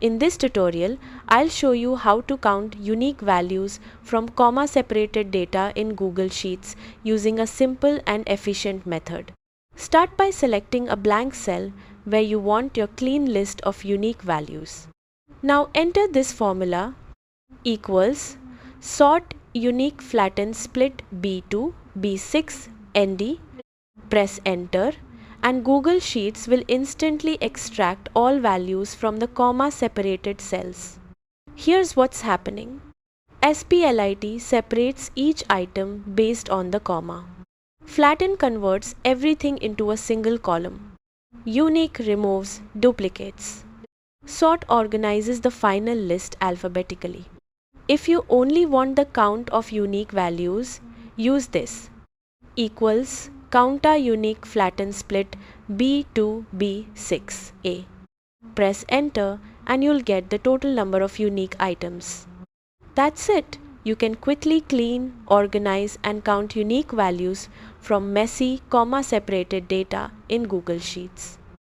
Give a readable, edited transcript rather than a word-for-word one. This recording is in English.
In this tutorial, I'll show you how to count unique values from comma-separated data in Google Sheets using a simple and efficient method. Start by selecting a blank cell where you want your clean list of unique values. Now enter this formula equals sort unique flatten split B2, B6, ND. Press enter and Google Sheets will instantly extract all values from the comma separated cells. Here's what's happening. SPLIT separates each item based on the comma. Flatten converts everything into a single column. Unique removes duplicates. Sort organizes the final list alphabetically. If you only want the count of unique values, use this equals counter unique flatten split B2 B6A. Press enter and you'll get the total number of unique items. That's it. You can quickly clean, organize and count unique values from messy, comma-separated data in Google Sheets.